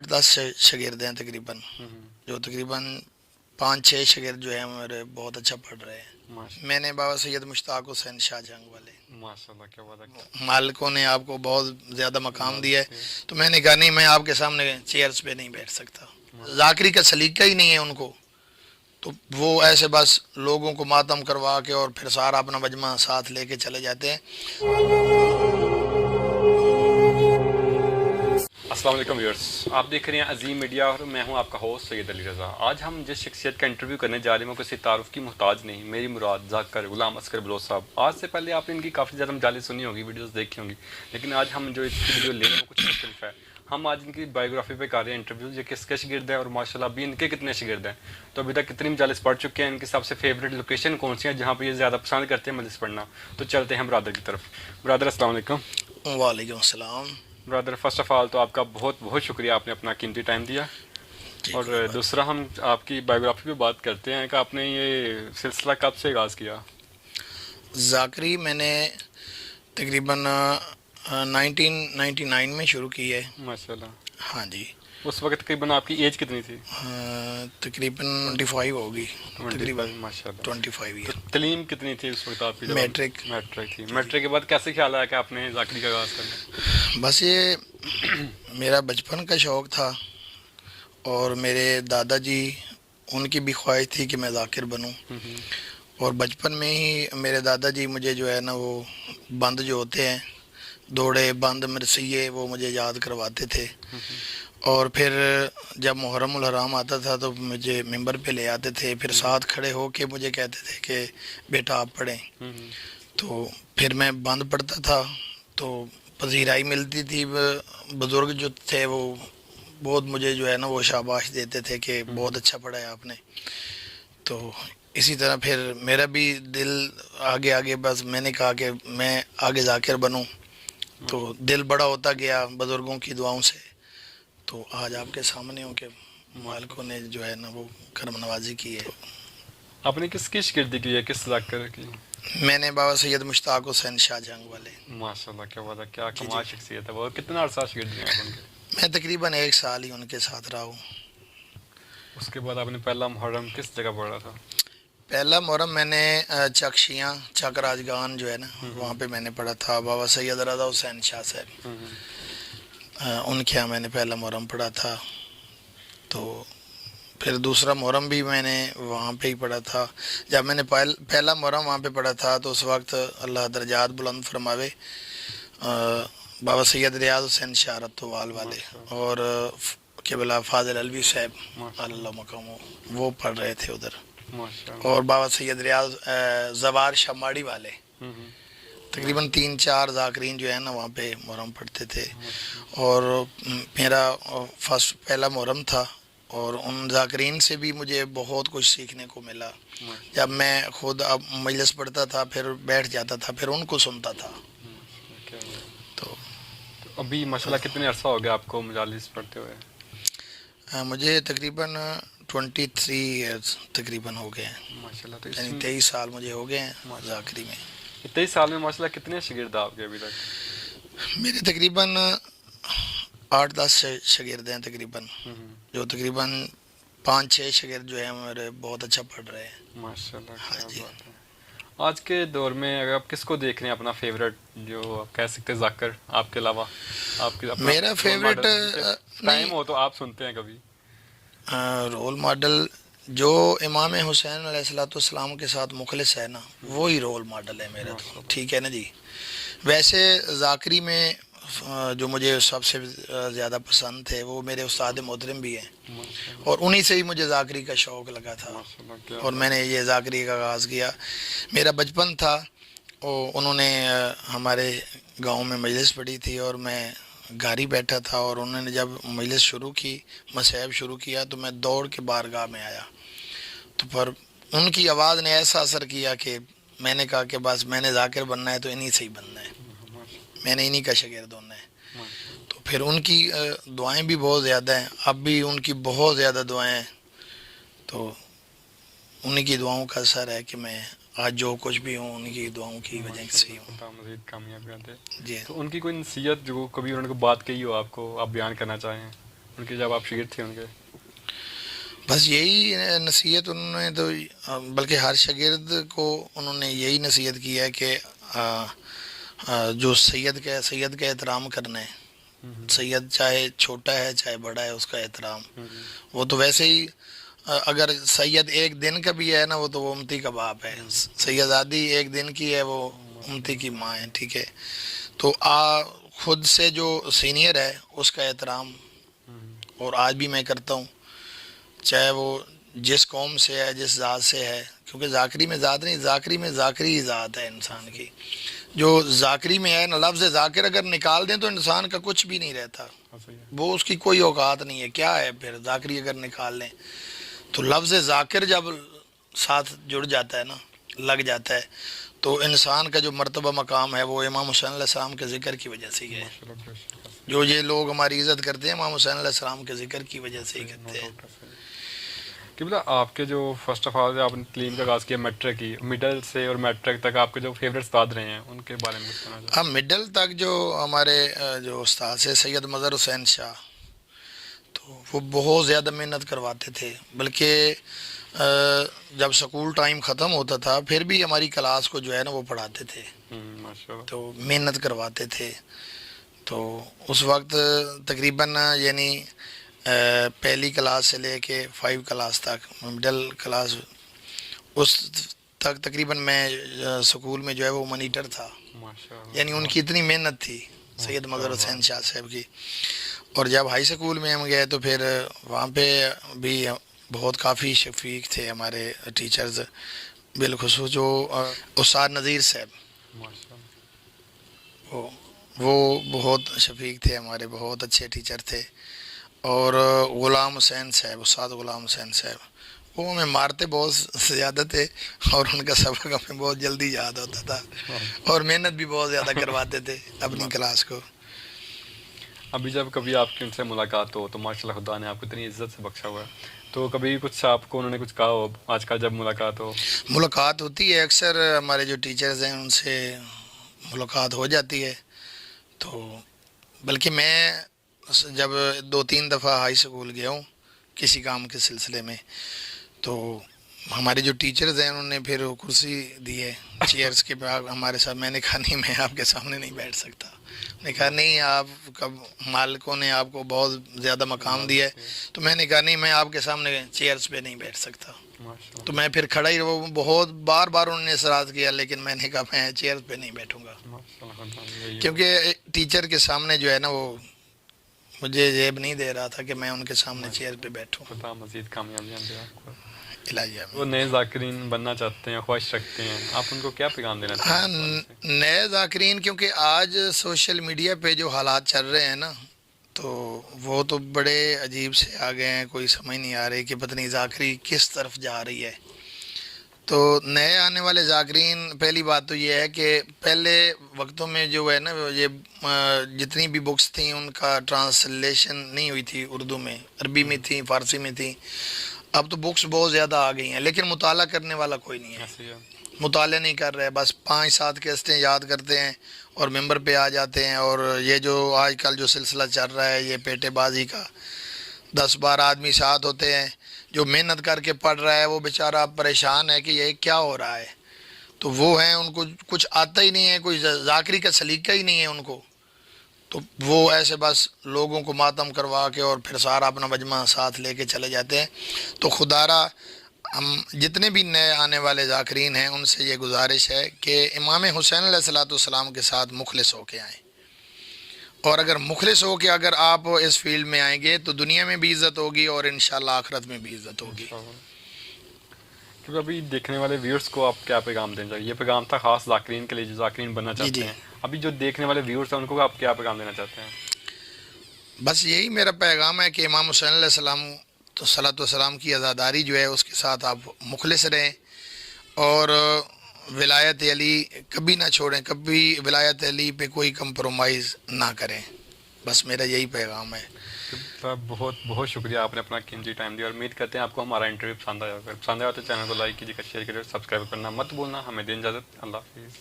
10 शागिर्द हैं तकरीबन, जो तकरीबन 5-6 शागिर्द जो हैं मेरे बहुत अच्छा पढ़ रहे हैं। मैंने बाबा सैयद मुश्ताक हुसैन शाहजहां वाले, माशाल्लाह, क्या बात है। मालिकों ने आपको बहुत ज़्यादा मकाम दिया है, तो मैंने कहा नहीं, मैं आपके सामने चेयर्स पे नहीं बैठ सकता। जाकरी का सलीका ही नहीं है उनको, तो वो ऐसे बस लोगों को मातम करवा के और फिर सारा अपना मजमा साथ लेके चले जाते हैं। अस्सलाम वालेकुम व्यूअर्स, आप देख रहे हैं अजीम मीडिया और मैं हूं आपका होस्ट सैयद अली रज़ा। आज हम जिस शख्सियत का इंटरव्यू करने जा रहे हैं वो किसी तारुफ की मुहताज नहीं, मेरी मुराद जाकर गुलाम असगर बलोच साहब। आज से पहले आपने इनकी काफ़ी ज़्यादा मजाली सुनी होगी, वीडियोस देखी होंगी, लेकिन आज हम जो इसकी वीडियो ले रहे हैं वो कुछ मुख्तलिफ है। हम आज इनकी बायोग्राफी पे कर रहे हैं इंटरव्यू, ये किसके शागिर्द है और माशाल्लाह अभी इनके कितने शागिर्द हैं, तो अभी तक कितनी मजालिस पढ़ चुके हैं, इनकी सबसे फेवरेट लोकेशन कौन सी है जहाँ पर ये ज़्यादा पसंद करते हैं मजलिस पढ़ना। तो चलते हैं ब्रदर की तरफ। ब्रदर अस्सलाम वालेकुम। वालेकुम सलाम। ब्रदर फर्स्ट ऑफ ऑल तो आपका बहुत बहुत शुक्रिया, आपने अपना कीमती टाइम दिया। और दूसरा हम आपकी बायोग्राफी पे बात करते हैं कि आपने ये सिलसिला कब से आगाज़ किया। जाकरी मैंने तकरीबन 1999 में शुरू की है। माशाल्लाह। हाँ जी। उस वक्त तकरीबन आपकी एज कितनी थी? तकरीबन 25 होगी। तकरीबन माशाल्लाह 25 ईयर। तलीम कितनी थी उस वक्त आपकी? मैट्रिक। मैट्रिक थी। मैट्रिक के बाद कैसे ख्याल आया कि आपने जाकरी का आगाज़ करना? बस ये मेरा बचपन का शौक़ था और मेरे दादाजी, उनकी भी ख्वाहिश थी कि मैं जाकिर बनूं। और बचपन में ही मेरे दादाजी मुझे जो है ना वो बंद जो होते हैं, दौड़े बंद मरसिये, वो मुझे याद करवाते थे। और फिर जब मुहर्रम उल हराम आता था तो मुझे मिंबर पे ले आते थे, फिर साथ खड़े हो के मुझे कहते थे कि बेटा आप पढ़ें। तो फिर मैं बंद पढ़ता था तो पजीराई मिलती थी। बुज़ुर्ग जो थे वो बहुत मुझे जो है ना वो शाबाश देते थे कि बहुत अच्छा पढ़ा है आपने। तो इसी तरह फिर मेरा भी दिल आगे आगे, बस मैंने कहा कि मैं आगे जाकिर बनूं, तो दिल बड़ा होता गया बुज़ुर्गों की दुआओं से। तो आज आपके सामने हूँ कि मालिकों ने जो है ना वो करम नवाजी की है। आपने किसकी शागिर्दी की है, किस जाकिर की? मैंने बाबा सैयद मुश्ताक हुसैन शाहजहां वाले। माशाल्लाह, क्या बात है, क्या कमाल शख्सियत है। वो कितना अरसा शागिर्द हैं आप उनके? मैं तकरीबन 1 साल ही उनके साथ रहा हूँ। उसके बाद आपने पहला मुहर्रम किस जगह पढ़ा था? पहला मुहर्रम मैंने चकशियाँ चक राजगान जो है ना वहाँ पे मैंने पढ़ा था। बाबा सैयद रज़ा हुसैन शाह साहब, उनके यहाँ मैंने पहला मुहर्रम पढ़ा था। तो फिर दूसरा मुहर्रम भी मैंने वहाँ पे ही पढ़ा था। जब मैंने पहला मुहर्रम वहाँ पे पढ़ा था तो उस वक्त अल्लाह दर्जात बुलंद फरमावे बाबा सैयद रियाज हुसैन शाह रत्तवाल वाले और क़िबला फाजिल अलवी साहब अल्लाह मकाम, वो पढ़ रहे थे उधर। और बाबा सैयद रियाज ज़वार शमाड़ी वाले, तकरीबन 3-4 जाकरीन जो है ना वहाँ पे मुहर्रम पढ़ते थे। और मेरा पहला मुहर्रम था और उन जाकरीन से भी मुझे बहुत कुछ सीखने को मिला। जब मैं खुद अब मजलिस पढ़ता था फिर बैठ जाता था, फिर उनको सुनता था। तो अभी माशाल्लाह कितने अरसा हो गया आपको मजालिस पढ़ते हुए? मुझे तकरीबन 23 ईयर्स तकरीबन हो गए हैं माशाल्लाह। तो यानी 23 साल मुझे हो गए हैं जाकरी में। 23 साल में माशाल्लाह कितने शागिर्द आपके अभी तक? मेरे तकरीबन 8-10 शागिर्द हैं तकरीबन, जो तकरीबन 5-6 शागिर्द जो हैं मेरे बहुत अच्छा पढ़ रहे हैं। माशाल्लाह, हाँ क्या जी। बात है। आज के दौर में अगर आप किसको देख रहे हैं अपना फेवरेट, जो आप कह सकते हैं जाकिर आपके अलावा? आपके अपना मेरा फेवरेट टाइम हो तो आप सुनते हैं कभी? रोल मॉडल जो इमाम हुसैन अलैहिस्सलाम के साथ मुखलिस है ना, वो ही रोल मॉडल है मेरा। तो ठीक है ना जी। वैसे जाकरी में जो मुझे सबसे ज़्यादा पसंद थे वो मेरे उस्ताद मोहतरम भी हैं और उन्हीं से ही मुझे जाकरी का शौक़ लगा था और मैंने ये जाकरी का आगाज़ किया। मेरा बचपन था और उन्होंने हमारे गांव में मजलिस पढ़ी थी और मैं घर ही बैठा था और उन्होंने जब मजलिस शुरू की, मसहब शुरू किया, तो मैं दौड़ के बारगाह में आया। तो पर उनकी आवाज़ ने ऐसा असर किया कि मैंने कहा कि बस मैंने जाकिर बनना है तो इन्हीं से ही बनना है, मैंने इन्हीं का शागिर्द होना है। तो फिर उनकी दुआएं भी बहुत ज़्यादा हैं, अब भी उनकी बहुत ज़्यादा दुआएं हैं। तो उन्हीं की दुआओं का असर है कि मैं आज जो कुछ भी हूँ उनकी दुआओं की वजह से ही हूँ। मज़ीद कामयाबी आते जी। तो उनकी कोई नसीहत जो कभी उन्होंने को बात कही हो आपको, आप बयान करना चाहें? ان کے جب آپ شاگرد تھے ان کے؟ بس یہی نصیحت انہوں نے تو بلکہ ہر شاگرد کو انہوں نے یہی نصیحت کی ہے کہ جو سید کا احترام کرنا ہے. سید چاہے چھوٹا ہے چاہے بڑا ہے اس کا احترام. وہ تو ویسے ہی اگر سید ایک دن کا بھی ہے نا وہ تو وہ امتی کا باپ ہے. سیدادی ایک دن کی ہے وہ امتی کی ماں ہے. ٹھیک ہے. تو خود سے جو سینئر ہے اس کا احترام اور آج بھی میں کرتا ہوں چاہے وہ جس قوم سے ہے جس ذات سے ہے. کیونکہ ذاکری میں ذات نہیں, ذاکری میں ذاکری ذات ہے انسان کی. جو ذاکری میں ہے نا لفظ ذاکر اگر نکال دیں تو انسان کا کچھ بھی نہیں رہتا. وہ اس کی کوئی اوقات نہیں ہے. کیا ہے پھر ذاکری اگر نکال لیں تو لفظ ذاکر جب ساتھ جڑ جاتا ہے نا لگ جاتا ہے تو انسان کا جو مرتبہ مقام ہے وہ امام حسین علیہ السلام کے ذکر کی وجہ سے ہی ہے. جو یہ لوگ ہماری عزت کرتے ہیں امام حسین علیہ السلام کے ذکر کی وجہ سے ہی کرتے ہیں. کہ بلا آپ کے جو فرسٹ آف آل آپ نے تعلیم کا آغاز کیا میٹرک کی, مڈل سے اور میٹرک تک آپ کے جو فیوریٹ استاد رہے ہیں ان کے بارے میں کچھ کہنا چاہتے ہم مڈل تک جو ہمارے جو استاد سے سید مظہر حسین شاہ تو وہ بہت زیادہ محنت کرواتے تھے. بلکہ جب سکول ٹائم ختم ہوتا تھا پھر بھی ہماری کلاس کو جو ہے نا وہ پڑھاتے تھے تو محنت کرواتے تھے. تو اس وقت تقریباً یعنی پہلی کلاس سے لے کے 5 کلاس تک مڈل کلاس اس تک تقریباً میں سکول میں جو ہے وہ مانیٹر تھا. یعنی ان کی اتنی محنت تھی سید مظہر حسین شاہ صاحب کی. اور جب ہائی سکول میں ہم گئے تو پھر وہاں پہ بھی بہت کافی شفیق تھے ہمارے ٹیچرز, بالخصوص جو استاد نذیر صاحب وہ بہت شفیق تھے ہمارے, بہت اچھے ٹیچر تھے. اور غلام حسین صاحب, استاد غلام حسین صاحب وہ ہمیں مارتے بہت زیادہ تھے اور ان کا سبق ہمیں بہت جلدی یاد ہوتا تھا اور محنت بھی بہت زیادہ کرواتے تھے اپنی کلاس کو. ابھی جب کبھی آپ کی ان سے ملاقات ہو تو ماشاء اللہ خدا نے آپ کو اتنی عزت سے بخشا ہوا ہے, تو کبھی کچھ آپ کو انہوں نے کچھ کہا ہو آج کل جب ملاقات ہو؟ ملاقات ہوتی ہے اکثر, ہمارے جو ٹیچرز ہیں ان سے ملاقات ہو جاتی ہے. تو بلکہ میں جب 2-3 دفعہ ہائی سکول گیا ہوں کسی کام کے سلسلے میں تو ہمارے جو ٹیچرز ہیں انہوں نے پھر کرسی دی ہے چیئرز کے ہمارے ساتھ. میں نے کہا نہیں میں آپ کے سامنے نہیں بیٹھ سکتا. نے کہا نہیں آپ کا مالکوں نے آپ کو بہت زیادہ مقام دیا ہے. تو میں نے کہا نہیں میں آپ کے سامنے چیئرز پہ نہیں بیٹھ سکتا. تو میں پھر کھڑا ہی وہ بہت بار انہوں نے اصرار کیا لیکن میں نے کہا میں چیئرز پہ نہیں بیٹھوں گا کیونکہ ٹیچر کے سامنے جو ہے نا وہ مجھے جیب نہیں دے رہا تھا کہ میں ان کے سامنے چیئر پہ بیٹھوں. خدا مزید کامیابیاں دے آپ کو. وہ نئے ذاکرین بننا چاہتے ہیں, خواہش رکھتے ہیں, آپ ان کو کیا پیغام دینا چاہتے ہیں؟ ہاں نئے ذاکرین کیونکہ آج سوشل میڈیا پہ جو حالات چل رہے ہیں نا تو وہ تو بڑے عجیب سے آ گئے ہیں, کوئی سمجھ نہیں آ رہی کہ پتہ نہیں ذاکری کس طرف جا رہی ہے. تو نئے آنے والے ذاکرین پہلی بات تو یہ ہے کہ پہلے وقتوں میں جو ہے نا یہ جتنی بھی بکس تھیں ان کا ٹرانسلیشن نہیں ہوئی تھی اردو میں, عربی میں تھیں, فارسی میں تھیں. اب تو بکس بہت زیادہ آ گئی ہیں لیکن مطالعہ کرنے والا کوئی نہیں ہے. مطالعہ نہیں کر رہے, بس 5-7 قسطیں یاد کرتے ہیں اور ممبر پہ آ جاتے ہیں. اور یہ جو آج کل جو سلسلہ چل رہا ہے یہ پیٹے بازی کا, 10-12 آدمی ساتھ ہوتے ہیں, جو محنت کر کے پڑھ رہا ہے وہ بیچارہ پریشان ہے کہ یہ کیا ہو رہا ہے. تو وہ ہیں ان کو کچھ آتا ہی نہیں ہے, کوئی ذاکری کا سلیقہ ہی نہیں ہے ان کو. تو وہ ایسے بس لوگوں کو ماتم کروا کے اور پھر سارا اپنا مجمع ساتھ لے کے چلے جاتے ہیں. تو خدارہ ہم جتنے بھی نئے آنے والے ذاکرین ہیں ان سے یہ گزارش ہے کہ امام حسین علیہ الصلوۃ والسلام کے ساتھ مخلص ہو کے آئیں. اور اگر مخلص ہو کے اگر آپ اس فیلڈ میں آئیں گے تو دنیا میں بھی عزت ہوگی اور انشاءاللہ آخرت میں بھی عزت ہوگی. کیونکہ ابھی دیکھنے والے ویورز کو آپ کیا پیغام دینا چاہیے؟ یہ پیغام تھا خاص ذاکرین کے لیے جو ذاکرین بننا چاہتے ہیں. ابھی جو دیکھنے والے ویورز ہیں ان کو آپ کیا پیغام دینا چاہتے ہیں؟ بس یہی میرا پیغام ہے کہ امام حسین علیہ السلام صلاۃ والسلام کی عزاداری جو ہے اس کے ساتھ آپ مخلص رہیں اور ولایت علی کبھی نہ چھوڑیں, کبھی ولایت علی پہ کوئی کمپرومائز نہ کریں. بس میرا یہی پیغام ہے. بہت بہت شکریہ, آپ نے اپنا قیمتی ٹائم دیا اور امید کرتے ہیں آپ کو ہمارا انٹرویو پسند آیا. اگر پسند آیا تو چینل کو لائک کیجیے, شیئر کیجیے, سبسکرائب کرنا مت بھولنا. ہمیں دیں اجازت, اللہ حافظ.